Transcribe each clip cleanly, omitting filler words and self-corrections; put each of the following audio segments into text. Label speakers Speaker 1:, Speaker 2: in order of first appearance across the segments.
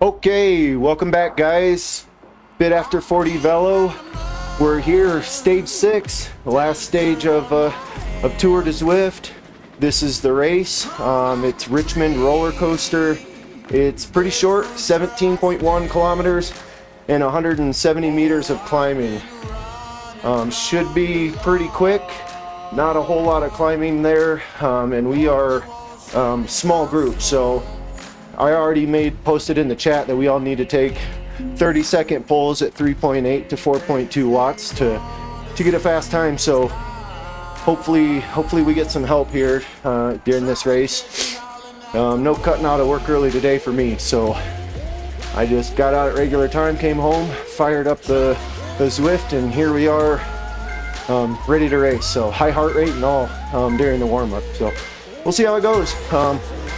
Speaker 1: Okay, welcome back, guys. Bit after 40 Velo. We're here, stage 6, the last stage of Tour de Zwift. This is the race. It's Richmond Roller Coaster. It's pretty short, 17.1 kilometers and 170 meters of climbing. Should be pretty quick. Not a whole lot of climbing there, and we are small group, so I already posted in the chat that we all need to take 30-second pulls at 3.8 to 4.2 watts to get a fast time. So hopefully we get some help here during this race. No cutting out of work early today for me, so I just got out at regular time, came home, fired up the Zwift, and here we are, ready to race. So high heart rate and all during the warm-up. So we'll see how it goes.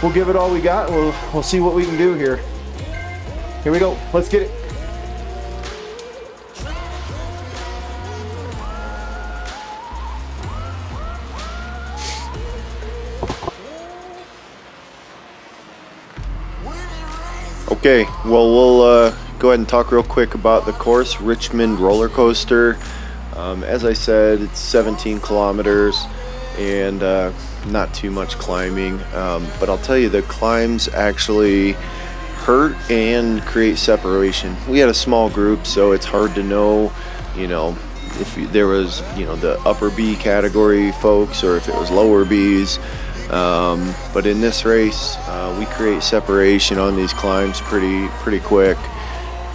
Speaker 1: We'll give it all we got. We'll see what we can do here. Here we go. Let's get it. Okay, well, we'll go ahead and talk real quick about the course, Richmond Roller Coaster. As I said, it's 17 kilometers and not too much climbing, but I'll tell you, the climbs actually hurt and create separation. We had a small group, so it's hard to know, if there was, the upper B category folks or if it was lower Bs. But in this race, we create separation on these climbs pretty quick.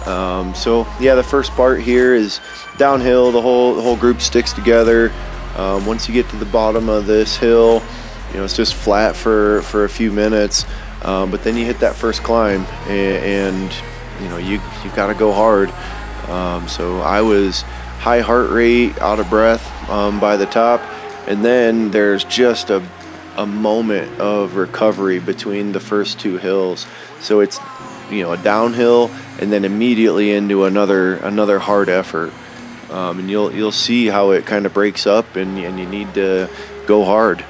Speaker 1: So yeah, the first part here is downhill. The whole group sticks together. Once you get to the bottom of this hill, it's just flat for a few minutes, but then you hit that first climb, and you got to go hard. So I was high heart rate, out of breath by the top, and then there's just a moment of recovery between the first two hills. So it's a downhill and then immediately into another hard effort, and you'll see how it kind of breaks up, and you need to go hard.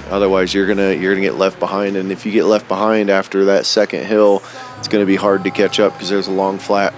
Speaker 1: Otherwise you're gonna get left behind, and if you get left behind after that second hill, it's gonna be hard to catch up because there's a long flat.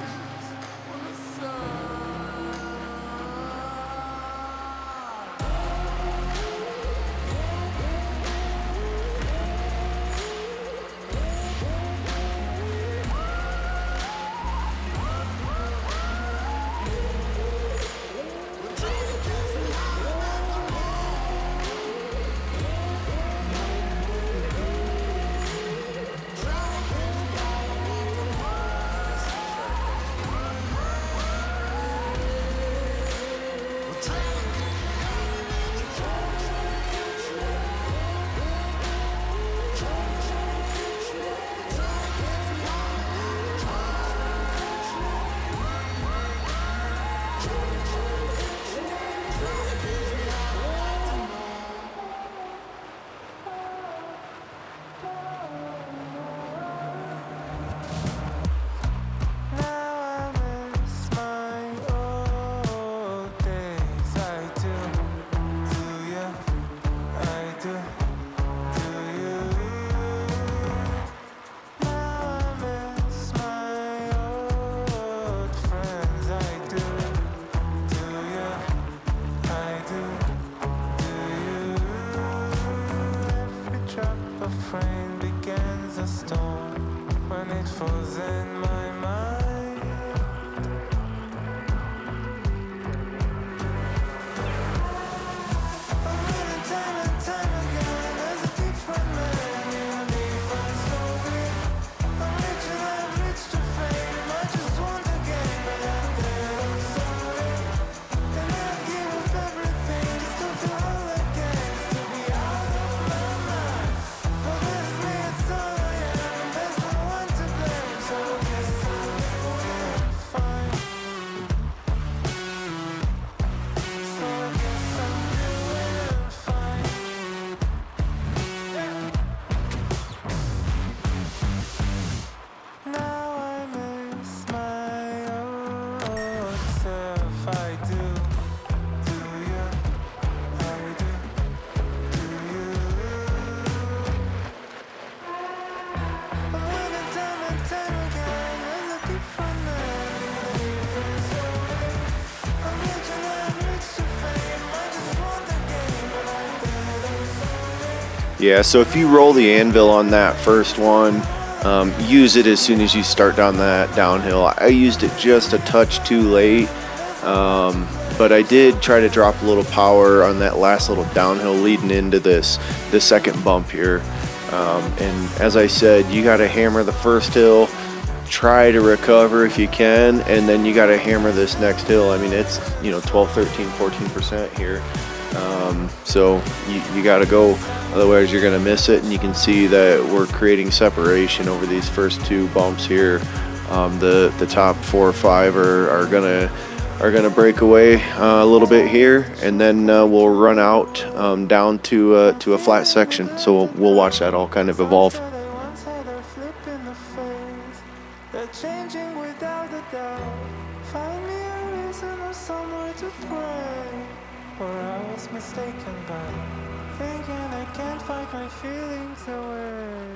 Speaker 1: Yeah, so if you roll the anvil on that first one, use it as soon as you start down that downhill. I used it just a touch too late, but I did try to drop a little power on that last little downhill leading into the second bump here. And as I said, you got to hammer the first hill, try to recover if you can, and then you got to hammer this next hill. I mean, it's 12, 13, 14% here. So you got to go, otherwise you're going to miss it. And you can see that we're creating separation over these first two bumps here. The top 4 or 5 are gonna break away a little bit here, and then we'll run out down to a flat section. So we'll watch that all kind of evolve.
Speaker 2: Mistaken, but thinking I can't fight my feelings away.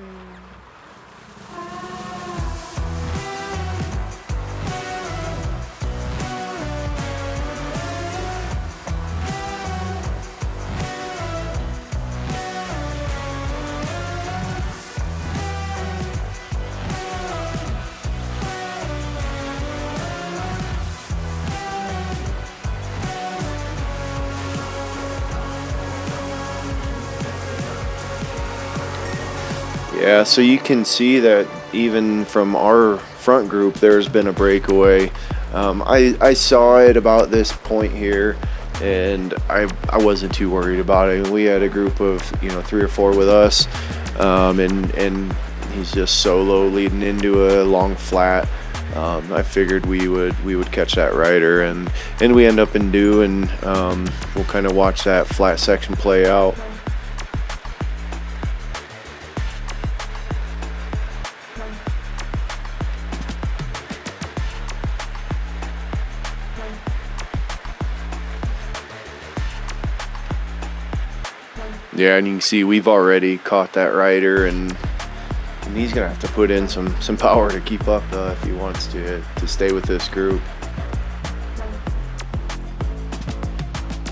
Speaker 1: Yeah, so you can see that even from our front group, there's been a breakaway. I saw it about this point here, and I wasn't too worried about it. We had a group of 3 or 4 with us, and he's just solo leading into a long flat. I figured we would catch that rider, and we end up in due, and we'll kind of watch that flat section play out. Yeah, and you can see we've already caught that rider, and he's gonna have to put in some power to keep up if he wants to stay with this group.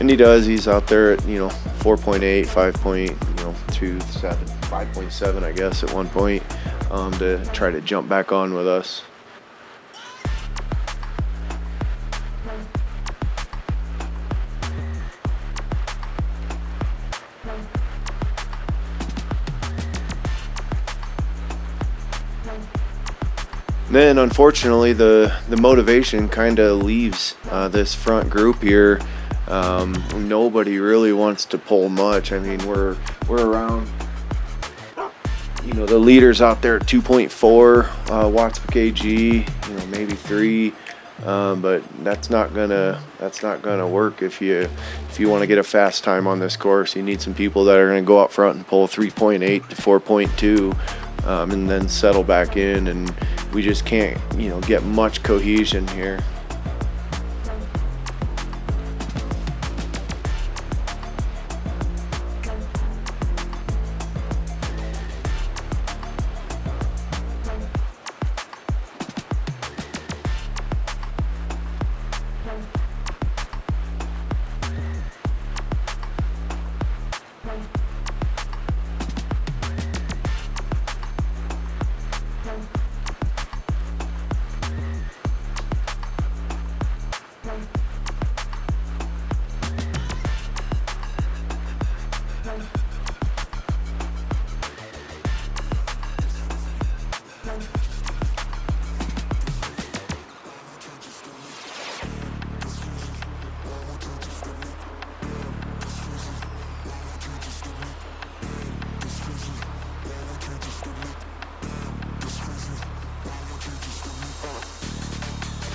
Speaker 1: And he does. He's out there at 4.8, 5.27, 5.7, I guess, at one point, to try to jump back on with us. Then unfortunately the motivation kind of leaves this front group here. Nobody really wants to pull much. I mean, we're around, the leaders out there at 2.4 watts per kg, maybe 3, but that's not gonna work if you want to get a fast time on this course. You need some people that are gonna go out front and pull 3.8 to 4.2, and then settle back in, and we just can't get much cohesion here.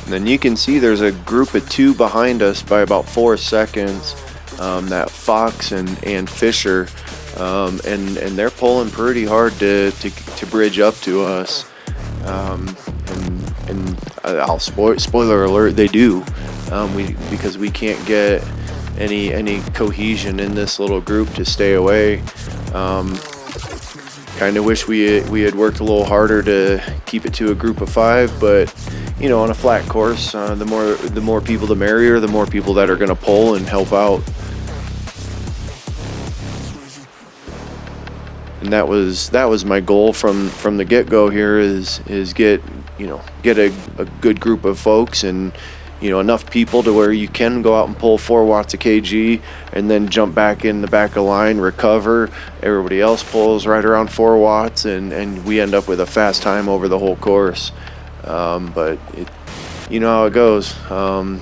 Speaker 1: Then you can see there's a group of 2 behind us by about 4 seconds, that Fox and Fisher, and they're pulling pretty hard to bridge up to us, and I'll spoiler alert, they do, because we can't get any cohesion in this little group to stay away. Kind of wish we had worked a little harder to keep it to a group of 5, but on a flat course, the more people the merrier, the more people that are going to pull and help out. and that was my goal from the get-go here is get a good group of folks and enough people to where you can go out and pull 4 watts a kg and then jump back in the back of the line, recover. Everybody else pulls right around 4 watts, and we end up with a fast time over the whole course. But you know how it goes.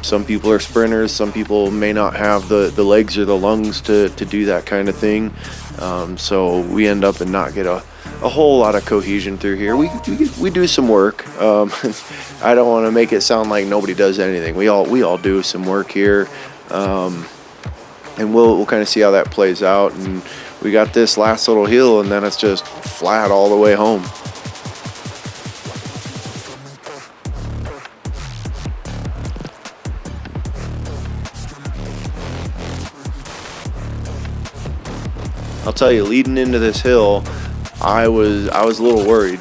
Speaker 1: Some people are sprinters. Some people may not have the legs or the lungs to do that kind of thing. So we end up and not get a whole lot of cohesion through here. We do some work. I don't want to make it sound like nobody does anything. We all do some work here, and we'll kind of see how that plays out. And we got this last little hill, and then it's just flat all the way home. I'll tell you, leading into this hill, I was a little worried.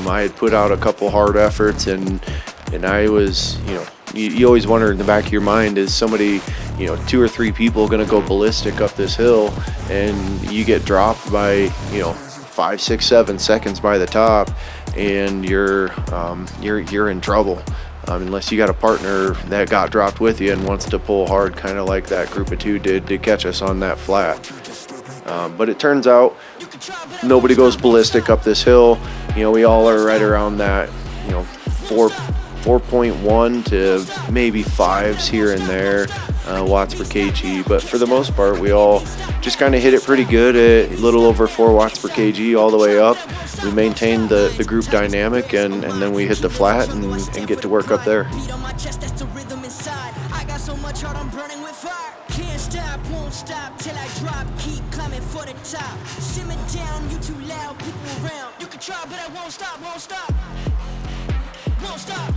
Speaker 1: I had put out a couple hard efforts, and I was, you always wonder in the back of your mind, is somebody, 2 or 3 people going to go ballistic up this hill, and you get dropped by, 5, 6, 7 seconds by the top, and you're in trouble. Unless you got a partner that got dropped with you and wants to pull hard, kind of like that group of 2 did to catch us on that flat. But it turns out nobody goes ballistic up this hill. We all are right around that, 4.1 to maybe 5s here and there, watts per kg. But for the most part, we all just kind of hit it pretty good at a little over 4 watts per kg all the way up. We maintained the group dynamic, and then we hit the flat and get to work up there.
Speaker 3: So much heart, I'm burning with fire. Can't stop, won't stop till I drop. Keep climbing for the top. Simmer down, you too loud, people around. You can try, but I won't stop, won't stop. Won't stop.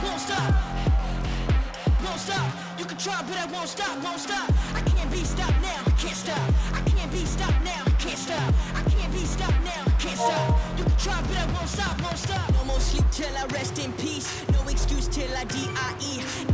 Speaker 3: Won't stop. Won't stop. You can try, but I won't stop, won't stop. I can't be stopped now, I can't stop. I can't be stopped now, I can't stop. I can't be stopped now, I can't stop. You can try, but I won't stop, won't stop. No more sleep till I rest in peace. No excuse till I die.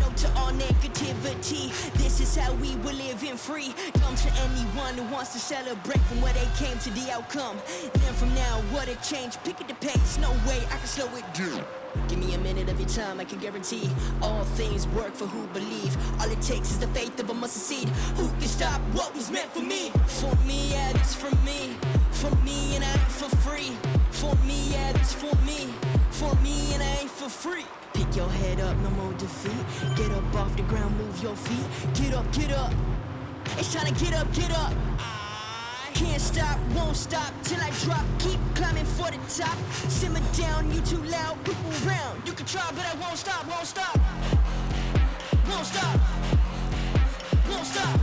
Speaker 3: No to all negativity. This is how we were living free. Come to anyone who wants to celebrate from where they came to the outcome. Then from now, what a change. Pick at the pace, no way I can slow it down. Give me a minute of your time, I can guarantee all things work for who believe. All it takes is the faith of a mustard seed. Who can stop what was meant for me? For me, yeah, it's for me. For me, and I ain't for free. For me, yeah, it's for me. For me, and I ain't for free. Pick your head up, no more defeat. Get up off the ground, move your feet. Get up, get up. It's time to get up, get up. Can't stop, won't stop till I drop. Keep climbing for the top. Simmer down, you too loud, people around. You can try, but I won't stop, won't stop. Won't stop. Won't stop.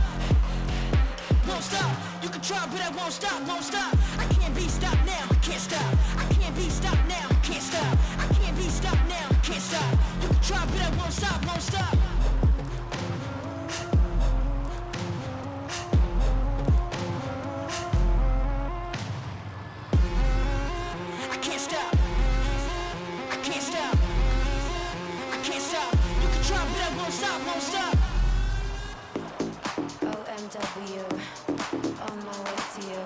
Speaker 3: Won't stop. You can try, but I won't stop, won't stop. I can't be stopped now, I can't stop. I can't be stopped now, I can't stop. I can't be stopped now, I can't stop. You can try, but I won't stop, won't stop. I can't stop. I can't stop. I can't stop. You can try, but I won't stop, won't stop.
Speaker 4: OMW, on my way to you.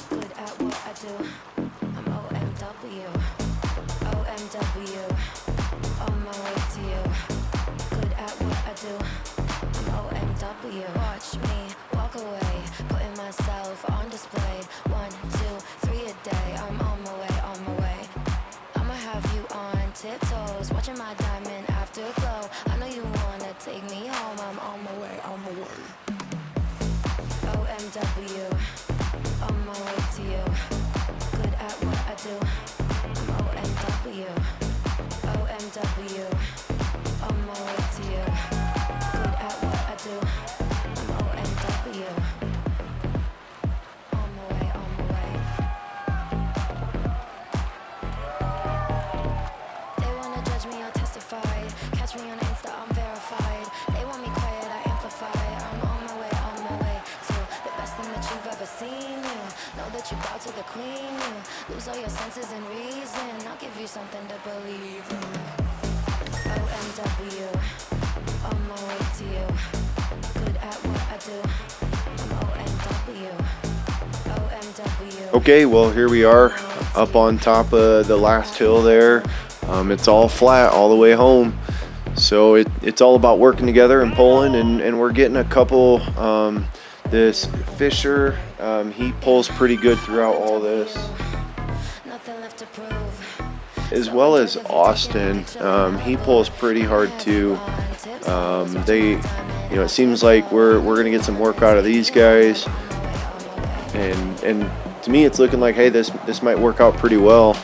Speaker 4: Good at what I do. I'm OMW. OMW, on my way to you. Good at what I do. I'm OMW. Watch me walk away, putting myself on display. 1, 2, 3 a day. I'm on my way, on my way. I'ma have you on tiptoes, watching my diamond afterglow. I know you wanna take me home. I'm on my way, on my way. OMW, on my way to you. Good at what I do. I'm OMW. OMW, on my way to you. Good at what I do. I'm OMW. On my way, on my way. They wanna judge me, I'll testify. Catch me on Insta, I'm verified. They want me quiet, I amplify. I'm on my way to the best thing that you've ever seen. You know that you bow to the queen. You lose all your senses and reason. I'll give you something to believe in. OMW, on my way to you. Good at what I do. I'm OMW. OMW.
Speaker 1: Okay, well here we are up on top of the last hill there. It's all flat all the way home. So it's all about working together and pulling, and we're getting a couple. This Fisher, he pulls pretty good throughout all this, as well as Austin. He pulls pretty hard too. It seems like we're gonna get some work out of these guys, and to me it's looking like, hey, this might work out pretty well.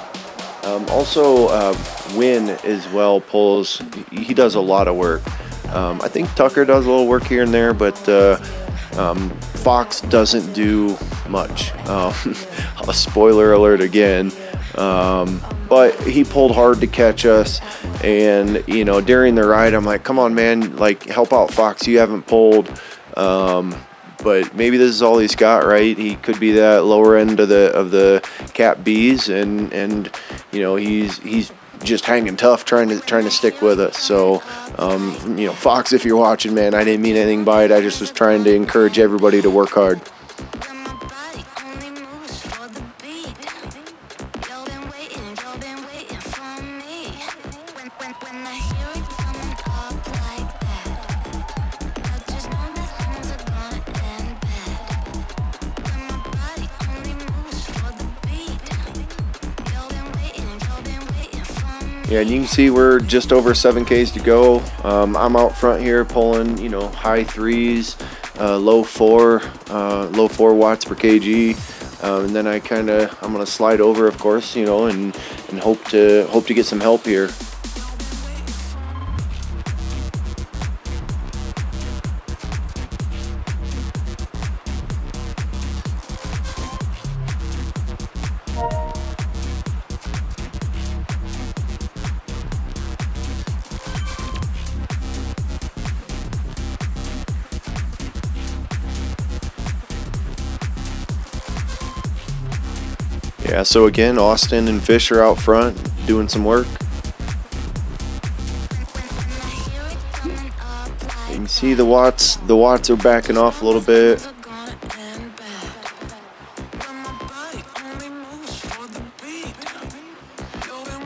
Speaker 1: Also, Win as well pulls. He does a lot of work. I think Tucker does a little work here and there, but Fox doesn't do much. A spoiler alert again. But he pulled hard to catch us, and during the ride I'm like, come on man, like help out Fox, you haven't pulled. But maybe this is all he's got, right? He could be that lower end of the Cat Bs, and he's just hanging tough, trying to stick with us. So Fox, if you're watching, man, I didn't mean anything by it. I just was trying to encourage everybody to work hard. Yeah, and you can see we're just over 7Ks to go. I'm out front here pulling, high 3s, low 4 watts per kg, and then I'm gonna slide over, of course, and hope to get some help here. Yeah, so again, Austin and Fisher out front doing some work. You can see the watts are backing off a little bit.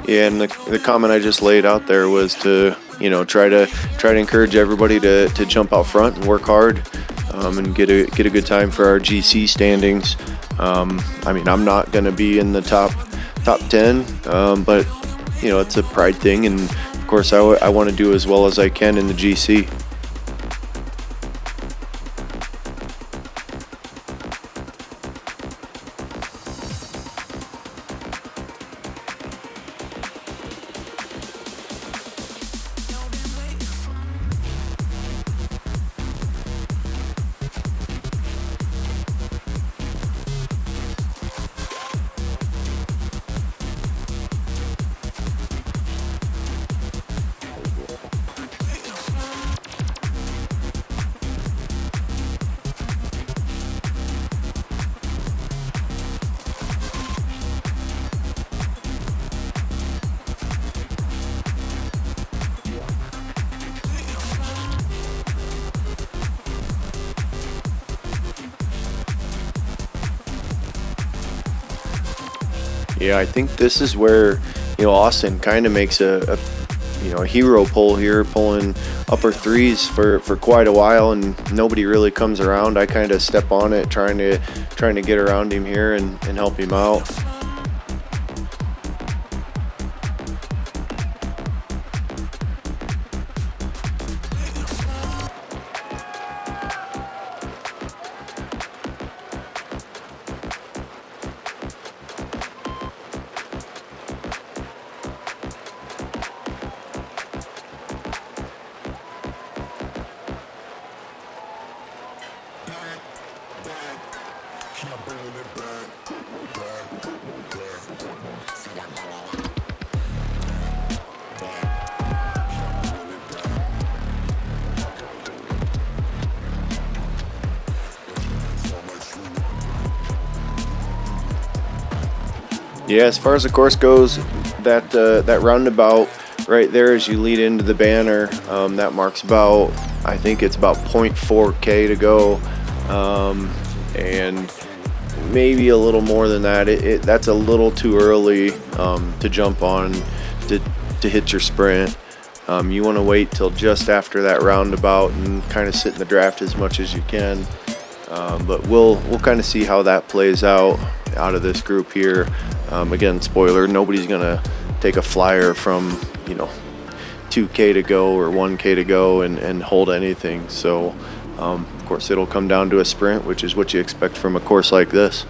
Speaker 1: Yeah, and the comment I just laid out there was to try to encourage everybody to jump out front and work hard, and get a good time for our GC standings. I'm not going to be in the top 10, but it's a pride thing, and of course I want to do as well as I can in the GC. Yeah, I think this is where Austin kind of makes a hero pull here, pulling upper 3s for quite a while, and nobody really comes around. I kind of step on it, trying to get around him here and help him out. Yeah, as far as the course goes, that roundabout right there as you lead into the banner, that marks about, I think it's about 0.4K to go, and maybe a little more than that. That's a little too early to jump on to hit your sprint. You want to wait till just after that roundabout and kind of sit in the draft as much as you can. But we'll kind of see how that plays out of this group here. Again, spoiler, nobody's gonna take a flyer from 2K to go or 1K to go and hold anything. So of course it'll come down to a sprint, which is what you expect from a course like this.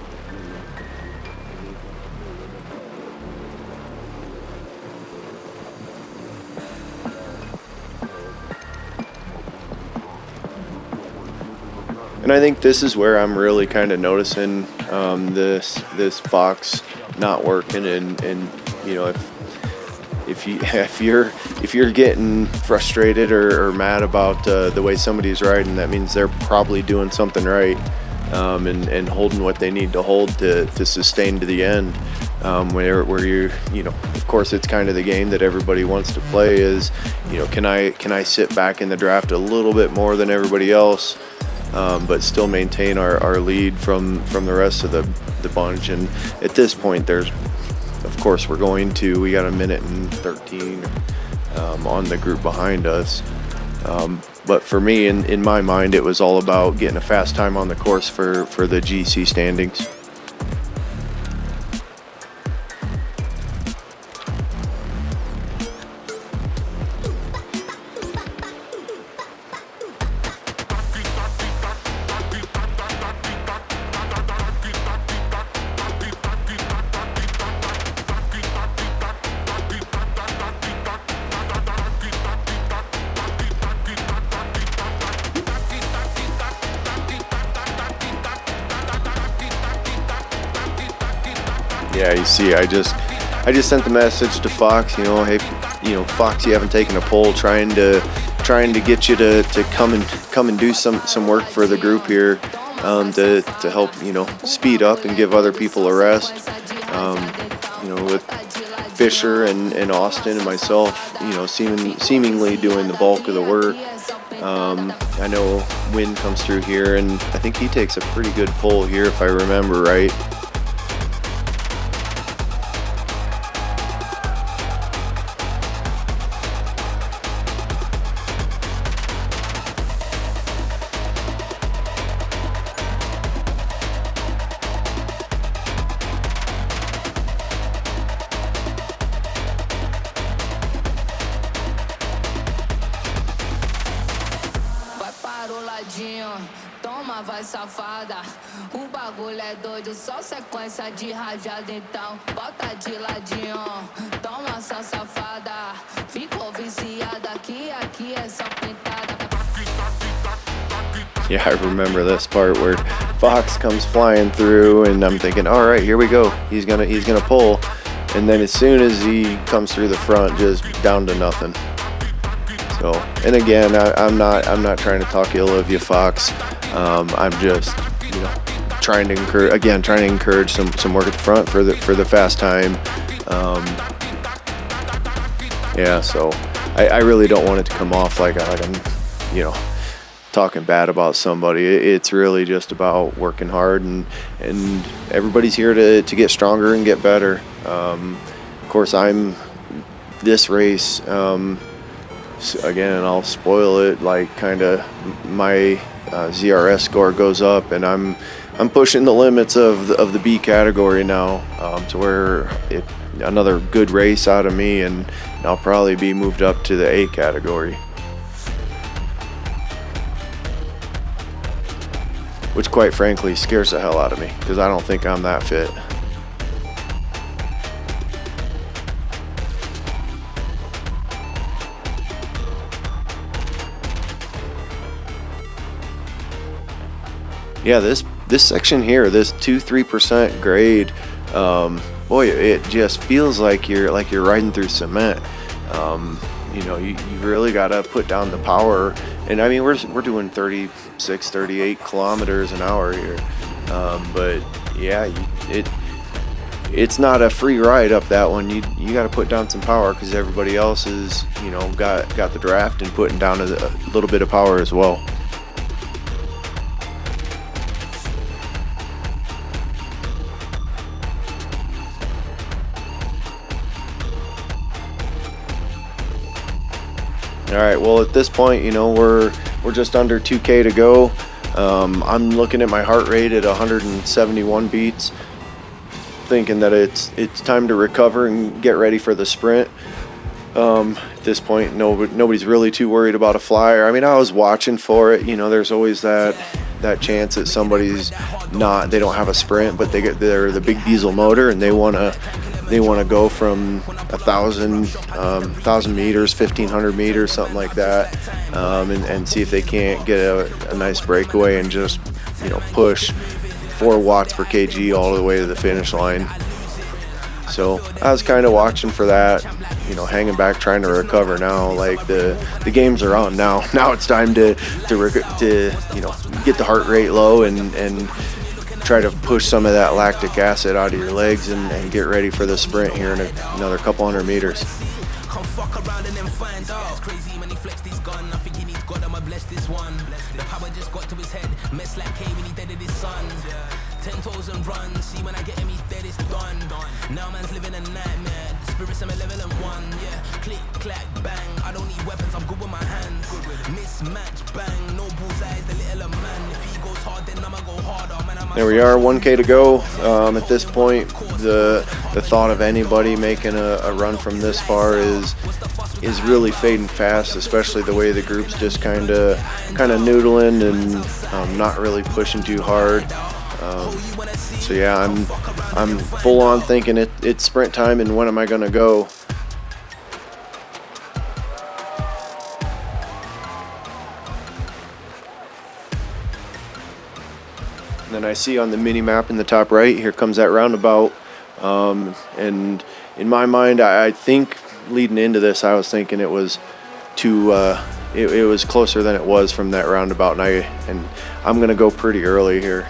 Speaker 1: And I think this is where I'm really kind of noticing this Fox not working, and if you're getting frustrated or mad about the way somebody's riding, that means they're probably doing something right, and holding what they need to hold to sustain to the end. Where you of course it's kind of the game that everybody wants to play is, can I sit back in the draft a little bit more than everybody else, but still maintain our lead from the rest of the bunch. And at this point, of course we got a minute and 13 on the group behind us. But for me, in my mind, it was all about getting a fast time on the course for the GC standings. Yeah, you see, I just sent the message to Fox, hey, Fox, you haven't taken a poll, trying to get you to come and do some work for the group here, to help speed up and give other people a rest. With Fisher and Austin and myself, seemingly doing the bulk of the work. I know Wynn comes through here, and I think he takes a pretty good pull here, if I remember right.
Speaker 5: Toma, vai safada, o bagulho é doido, só sequência de rajada, então bota de ladinho. Toma essa safada, ficou viciada, aqui é só pintada.
Speaker 1: Yeah, I remember this part where Fox comes flying through, and I'm thinking, all right, here we go. He's gonna pull, and then as soon as he comes through the front, just down to nothing. So, and again, I'm not trying to talk ill of you, Fox. I'm just, trying to encourage some work at the front for the fast time. Yeah, so I really don't want it to come off like I'm, talking bad about somebody. It's really just about working hard, and everybody's here to get stronger and get better. Of course, this race. Again, I'll spoil it, like kind of my ZRS score goes up, and I'm pushing the limits of the B category now, to where another good race out of me, and I'll probably be moved up to the A category, which quite frankly scares the hell out of me, because I don't think I'm that fit. Yeah, this section here, this 2-3% grade, boy, it just feels like you're riding through cement. You really got to put down the power, and I mean we're doing 36, 38 kilometers an hour here, but yeah, it's not a free ride up that one. You got to put down some power, because everybody else is got the draft and putting down a little bit of power as well. All right, well at this point, you know, we're just under 2K to go. I'm looking at my heart rate at 171 beats, thinking that it's time to recover and get ready for the sprint. At this point, nobody's really too worried about a flyer. I mean, I was watching for it. You know, there's always that chance that somebody's they don't have a sprint, but they're the big diesel motor and they want to go from 1,000 meters, 1,500 meters, something like that, and see if they can't get a nice breakaway and just, you know, push 4 watts per kg all the way to the finish line. So I was kind of watching for that, you know, hanging back, trying to recover now. Like the games are on now. Now it's time to you know, get the heart rate low and try to push some of that lactic acid out of your legs and get ready for the sprint here in another couple hundred meters.
Speaker 6: Come fuck around and then find out. It's crazy when he flexed his gun. I think he needs God, I'ma bless this one. The power just got to his head. Mess like K when he dead his son. 10 toes and run. See when I get him, he's dead, it's done. Now man's living a nightmare. The spirits I'm a level and 1. Yeah, click, clack, bang. I don't need weapons, I'm good with my hands. Mismatch, bang. No bullseyes, the little man. If he goes hard, then I'ma go harder. Man,
Speaker 1: There we are, 1K to go. At this point, the thought of anybody making a run from this far is really fading fast, especially the way the group's just kind of noodling and not really pushing too hard. So yeah, I'm full on thinking it's sprint time and when am I gonna go? And then I see on the mini map in the top right, here comes that roundabout. And in my mind, I think leading into this, I was thinking it was it was closer than it was from that roundabout, and I'm gonna go pretty early here.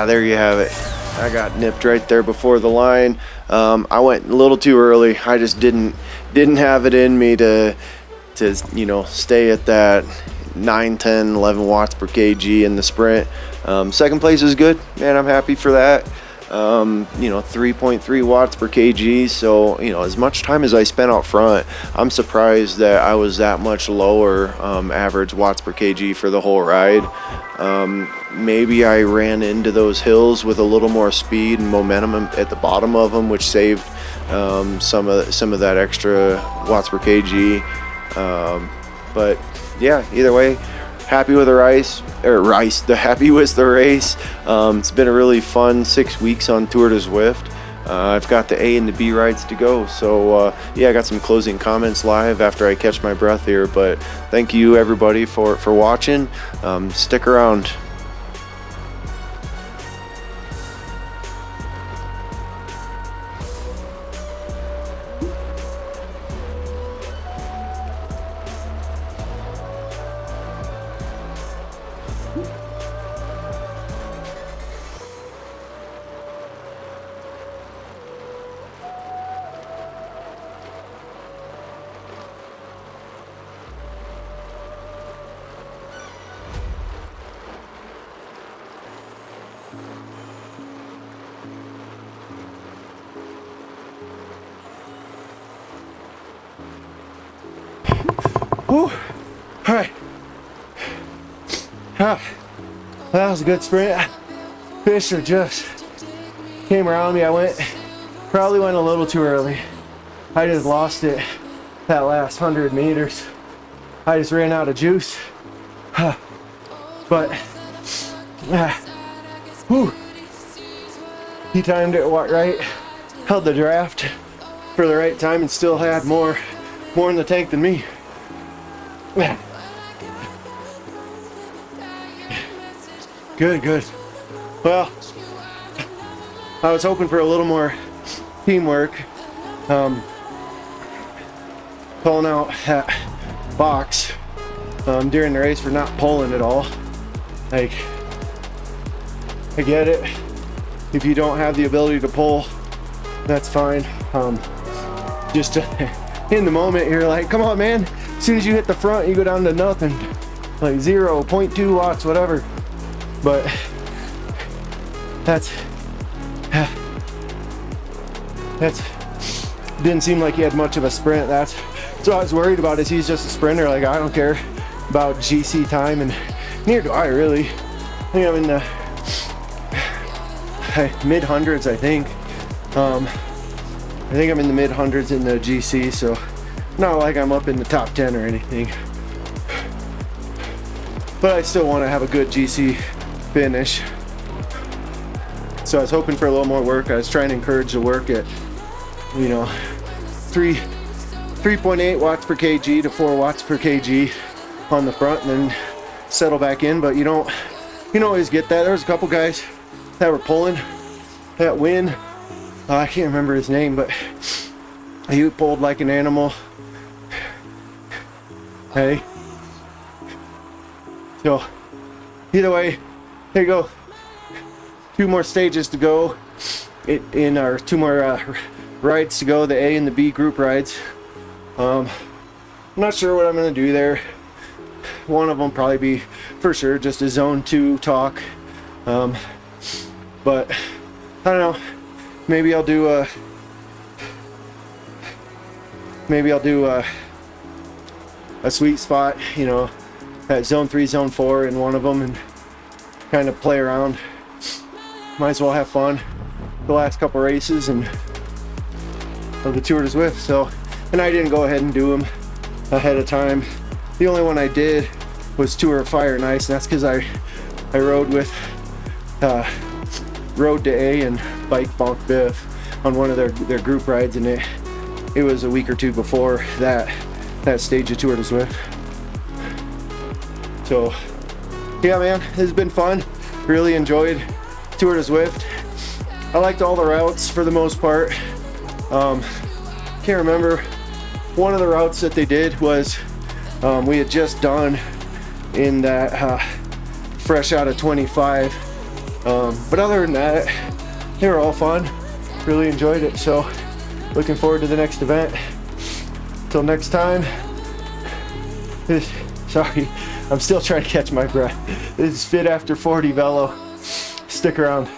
Speaker 1: There you have it. I got nipped right there before the line. I went a little too early. I just didn't have it in me to you know, stay at that 9, 10, 11 watts per kg in the sprint. Second place is good, man. I'm happy for that. You know, 3.3 watts per kg. So, you know, as much time as I spent out front, I'm surprised that I was that much lower average watts per kg for the whole ride. Maybe I ran into those hills with a little more speed and momentum at the bottom of them, which saved some of that extra watts per kg. But yeah, either way, happy with the happy with the race. It's been a really fun 6 weeks on Tour de Zwift. I've got the A and the B rides to go, so yeah, I got some closing comments live after I catch my breath here, but thank you everybody for watching. Stick around. Whew. All right. That was a good sprint. Fisher just came around me. I probably went a little too early. I just lost it that last 100 meters. I just ran out of juice. But he timed it right, held the draft for the right time, and still had more in the tank than me. Good. Well, I was hoping for a little more teamwork. Calling out that box during the race for not pulling at all. Like, I get it. If you don't have the ability to pull, that's fine. Just in the moment, you're like, come on, man. As soon as you hit the front, you go down to nothing, like 0.2 watts, whatever. But that's didn't seem like he had much of a sprint. That's what I was worried about. Is he's just a sprinter? Like, I don't care about GC time, and neither do I really. I think I'm in the mid hundreds. I think I'm in the mid hundreds in the GC, so not like I'm up in the top 10 or anything. But I still want to have a good GC finish. So I was hoping for a little more work. I was trying to encourage the work at, 3.8 watts per kg to 4 watts per kg on the front, and then settle back in. But you don't always get that. There was a couple guys that were pulling that win. I can't remember his name, but he pulled like an animal. Hey. So either way, there you go. 2 more stages to go in our 2 more rides to go, the A and the B group rides. I'm not sure what I'm gonna do there. One of them probably be for sure just a zone 2 talk, but I don't know, maybe I'll do a sweet spot, at zone 3, zone 4 in one of them, and kind of play around. Might as well have fun the last couple races and of the Tour de Zwift. So, and I didn't go ahead and do them ahead of time. The only one I did was Tour of Fire and Ice, and that's because I rode with Road to A and Bike Bonk Biff on one of their group rides, and it was a week or 2 before that stage of Tour de Zwift. So yeah, man, this has been fun. Really enjoyed Tour de Zwift. I liked all the routes for the most part. Can't remember, one of the routes that they did was we had just done in that fresh out of 25, but other than that, they were all fun. Really enjoyed it, so looking forward to the next event. Till next time, sorry, I'm still trying to catch my breath. This is Fit After 40 Velo. Stick around.